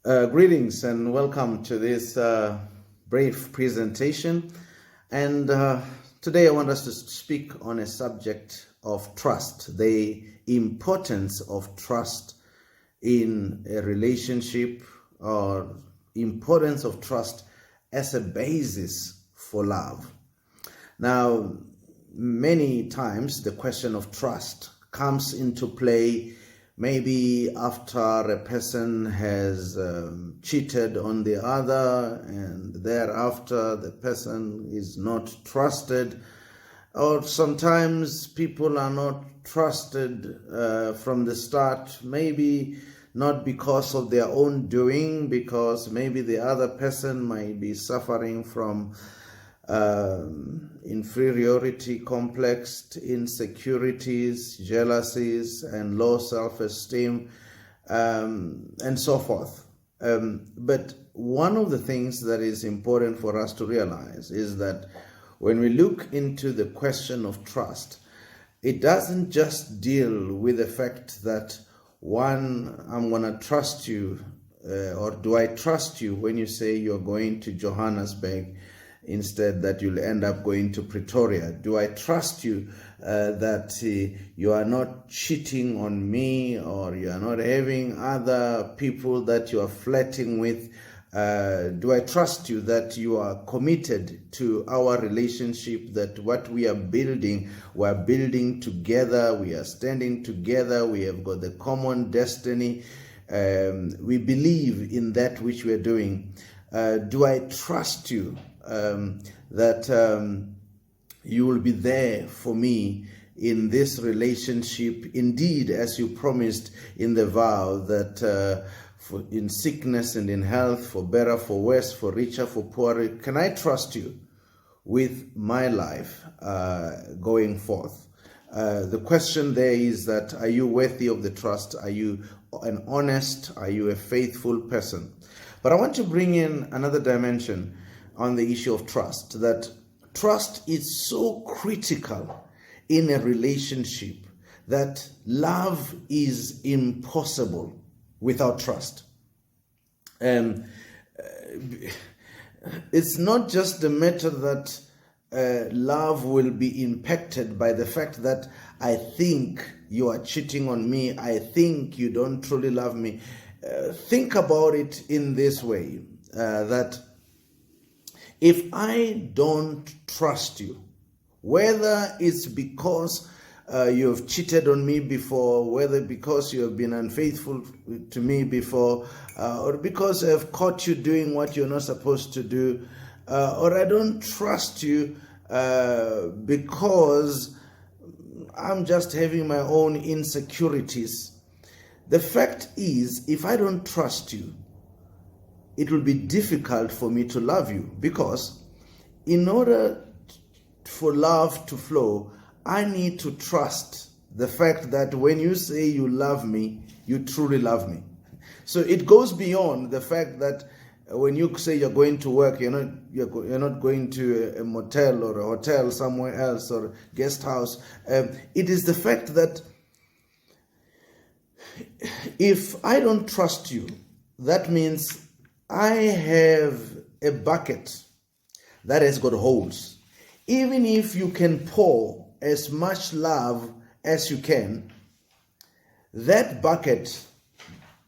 Greetings and welcome to this brief presentation. And today I want us to speak on a subject of trust, the importance of trust in a relationship, or importance of trust as a basis for love. Now, many times the question of trust comes into play maybe after a person has cheated on the other, and thereafter the person is not trusted, or sometimes people are not trusted from the start, maybe not because of their own doing, because maybe the other person might be suffering from inferiority complex, insecurities, jealousies, and low self-esteem, and so forth. But one of the things that is important for us to realize is that when we look into the question of trust, it doesn't just deal with the fact that, one, I'm going to trust you, or do I trust you when you say you're going to Johannesburg instead that you'll end up going to Pretoria? Do I trust you that you are not cheating on me, or you are not having other people that you are flirting with? Do I trust you that you are committed to our relationship, that what we are building, we're building together, we are standing together, we have got the common destiny, we believe in that which we are doing? Do I trust you that you will be there for me in this relationship, indeed, as you promised in the vow, that for in sickness and in health, for better, for worse, for richer, for poorer? Can I trust you with my life going forth? The question there is that, are you worthy of the trust? Are you an honest? Are you a faithful person? But I want to bring in another dimension on the issue of trust, that trust is so critical in a relationship that love is impossible without trust. It's not just the matter that love will be impacted by the fact that I think you are cheating on me, I think you don't truly love me. Think about it in this way, that if I don't trust you, whether it's because you have cheated on me before, whether because you have been unfaithful to me before, or because I have caught you doing what you're not supposed to do, or I don't trust you because I'm just having my own insecurities. The fact is, if I don't trust you, it will be difficult for me to love you, because in order for love to flow, I need to trust the fact that when you say you love me, you truly love me. So it goes beyond the fact that when you say you're going to work, you're not going to a motel or a hotel somewhere else, or guest house. It is the fact that if I don't trust you, that means I have a bucket that has got holes. Even if you can pour as much love as you can, that bucket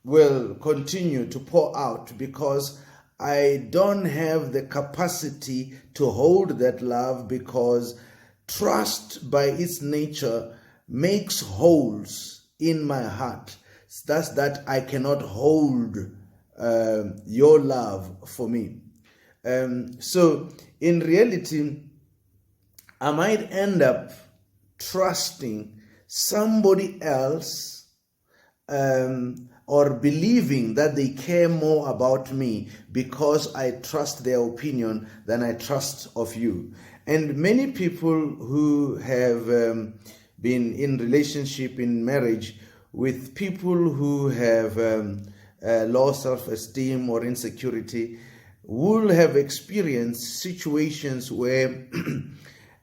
will continue to pour out, because I don't have the capacity to hold that love, because trust by its nature makes holes in my heart. Thus that I cannot hold your love for me. So in reality, I might end up trusting somebody else, or believing that they care more about me because I trust their opinion than I trust of you. And many people who have been in relationship, in marriage, with people who have low self-esteem or insecurity will have experienced situations where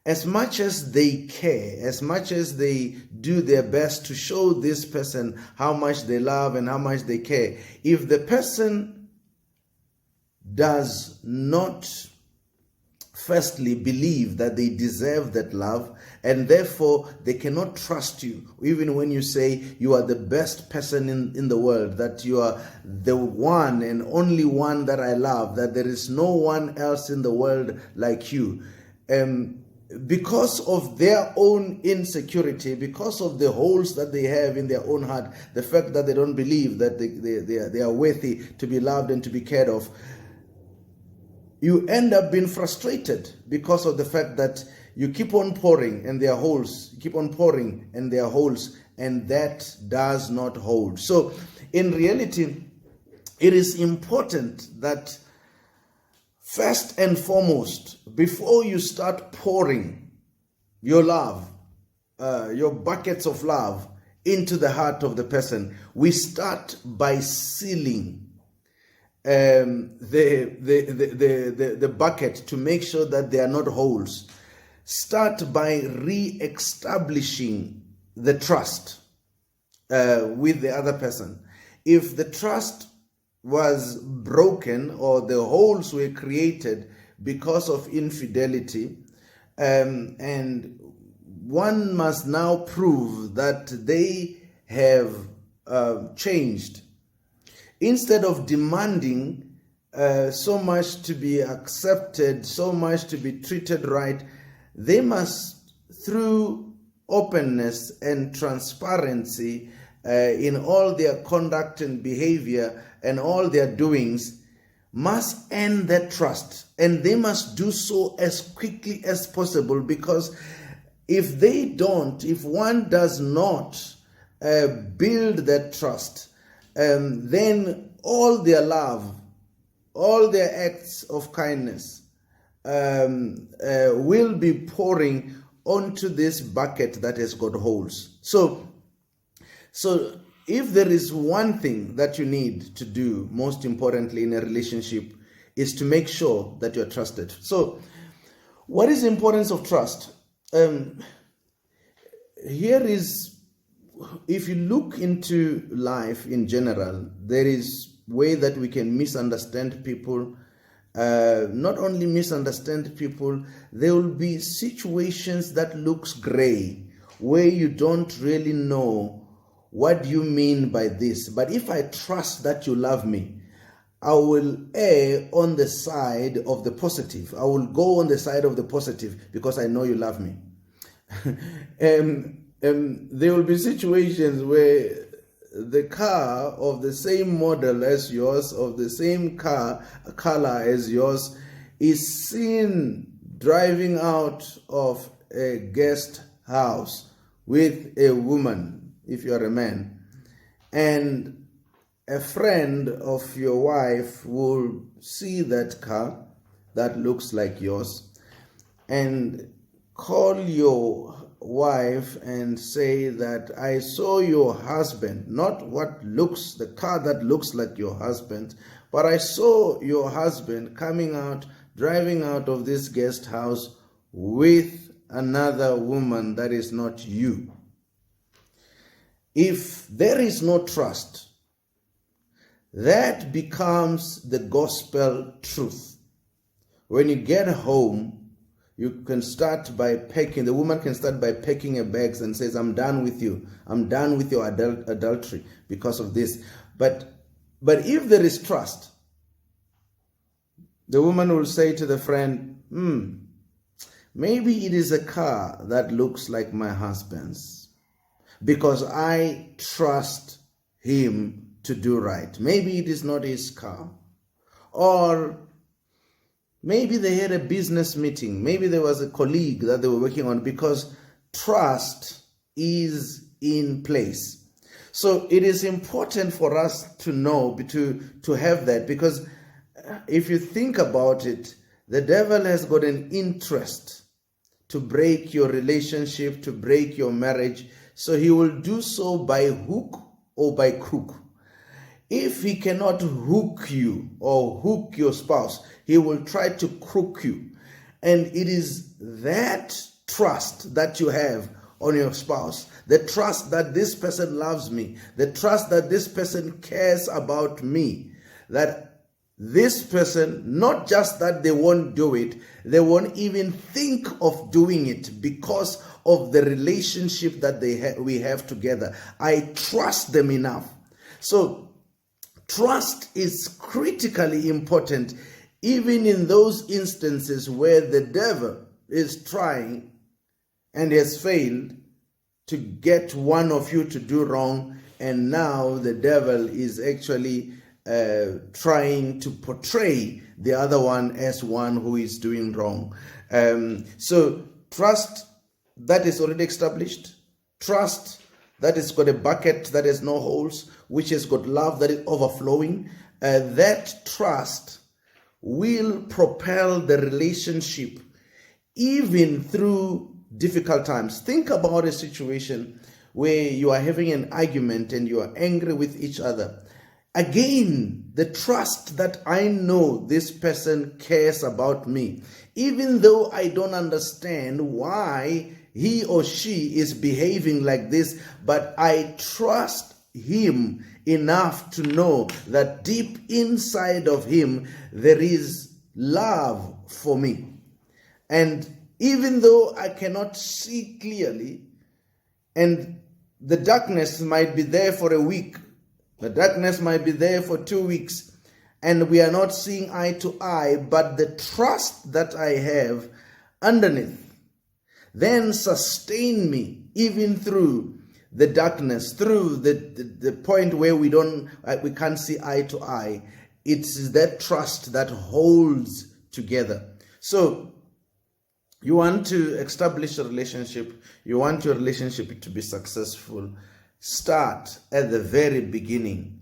as much as they care, as much as they do their best to show this person how much they love and how much they care, if the person does not firstly believe that they deserve that love, and therefore they cannot trust you, even when you say you are the best person in the world, that you are the one and only one that I love, that there is no one else in the world like you. Because of their own insecurity, because of the holes that they have in their own heart, the fact that they don't believe that they are worthy to be loved and to be cared of, you end up being frustrated because of the fact that you keep on pouring and there are holes, you keep on pouring and there are holes, and that does not hold. So in reality, it is important that first and foremost, before you start pouring your love, your buckets of love into the heart of the person, we start by sealing the bucket to make sure that there are not holes. Start by re-establishing the trust with the other person. If the trust was broken or the holes were created because of infidelity, and one must now prove that they have changed, instead of demanding so much to be accepted, so much to be treated right, they must, through openness and transparency in all their conduct and behavior and all their doings, must earn that trust. And they must do so as quickly as possible, because if they don't, if one does not build that trust, then all their love, all their acts of kindness will be pouring onto this bucket that has got holes. So if there is one thing that you need to do, most importantly in a relationship, is to make sure that you're trusted. So what is the importance of trust? Here is, if you look into life in general, there is way that we can misunderstand people. Not only misunderstand people, there will be situations that looks gray, where you don't really know what you mean by this. But if I trust that you love me, I will err on the side of the positive. I will go on the side of the positive because I know you love me. There will be situations where the car of the same model as yours, of the same color as yours, is seen driving out of a guest house with a woman, if you are a man, and a friend of your wife will see that car that looks like yours and call your wife and say that I saw your husband, not what looks, the car that looks like your husband, but I saw your husband coming out, driving out of this guest house with another woman that is not you. If there is no trust, that becomes the gospel truth. When you get home, you can start by packing, the woman can start by packing her bags and says, I'm done with you. I'm done with your adultery because of this. But if there is trust, the woman will say to the friend, maybe it is a car that looks like my husband's because I trust him to do right. Maybe it is not his car. Or maybe they had a business meeting. Maybe there was a colleague that they were working on, because trust is in place. So it is important for us to know, to have that, because if you think about it, the devil has got an interest to break your relationship, to break your marriage. So he will do so by hook or by crook. If he cannot hook you or hook your spouse, he will try to crook you. And it is that trust that you have on your spouse, the trust that this person loves me, the trust that this person cares about me, that this person, not just that they won't do it, they won't even think of doing it because of the relationship that we have together. I trust them enough. So trust is critically important, even in those instances where the devil is trying and has failed to get one of you to do wrong, and now the devil is actually trying to portray the other one as one who is doing wrong. So trust that is already established, trust that has got a bucket that has no holes, which has got love that is overflowing, that trust will propel the relationship even through difficult times. Think about a situation where you are having an argument and you are angry with each other. Again, the trust that I know this person cares about me, even though I don't understand why he or she is behaving like this, but I trust him enough to know that deep inside of him there is love for me. And even though I cannot see clearly, and the darkness might be there for a week, the darkness might be there for 2 weeks, and we are not seeing eye to eye, but the trust that I have underneath then sustain me even through the darkness, through the point where we can't see eye to eye. It's that trust that holds together. So you want to establish a relationship, you want your relationship to be successful, start at the very beginning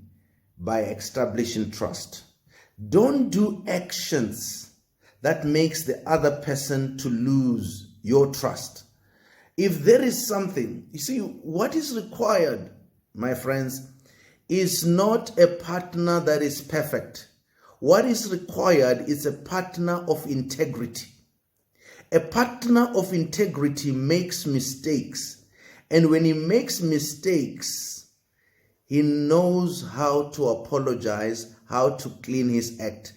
by establishing trust. Don't do actions that makes the other person to lose your trust. If there is something, you see, what is required, my friends, is not a partner that is perfect. What is required is a partner of integrity. A partner of integrity makes mistakes. And when he makes mistakes, he knows how to apologize, how to clean his act.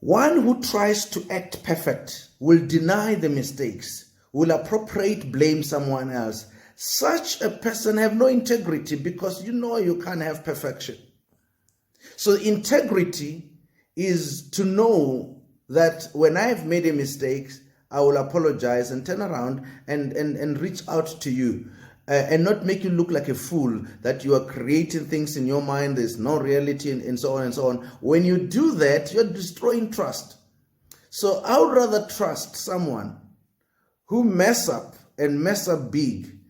One who tries to act perfect will deny the mistakes, will appropriate blame someone else. Such a person have no integrity, because you can't have perfection. So integrity is to know that when I've made a mistake, I will apologize and turn around and reach out to you. And not make you look like a fool, that you are creating things in your mind, there's no reality, and so on and so on. When you do that, you're destroying trust. So I would rather trust someone who mess up big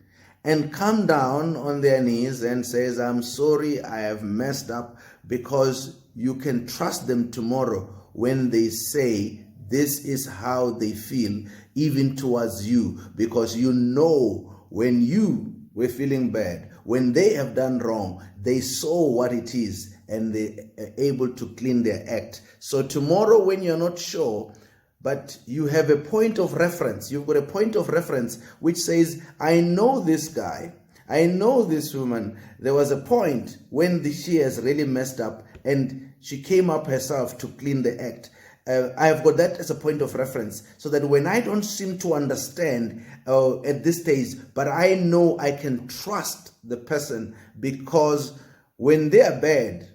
and come down on their knees and says, I'm sorry, I have messed up, because you can trust them tomorrow when they say this is how they feel, even towards you, because you know when you were feeling bad, when they have done wrong, they saw what it is and they are able to clean their act. So tomorrow when you're not sure, but you have a point of reference, you've got a point of reference which says, I know this guy, I know this woman. There was a point when she has really messed up and she came up herself to clean the act. I've got that as a point of reference, so that when I don't seem to understand at this stage, but I know I can trust the person, because when they are bad,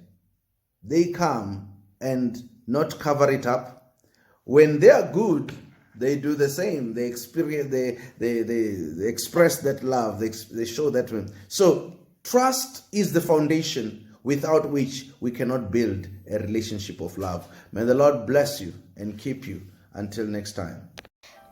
they come and not cover it up. When they are good, they do the same. They experience, they express that love. They show that one. So trust is the foundation without which we cannot build a relationship of love. May the Lord bless you and keep you. Until next time.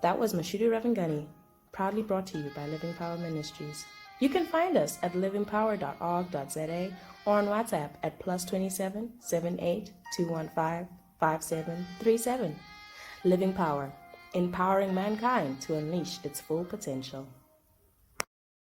That was Mashudu Ravhengani, proudly brought to you by Living Power Ministries. You can find us at livingpower.org.za or on WhatsApp at +27 78 215 5737. Living Power, empowering mankind to unleash its full potential.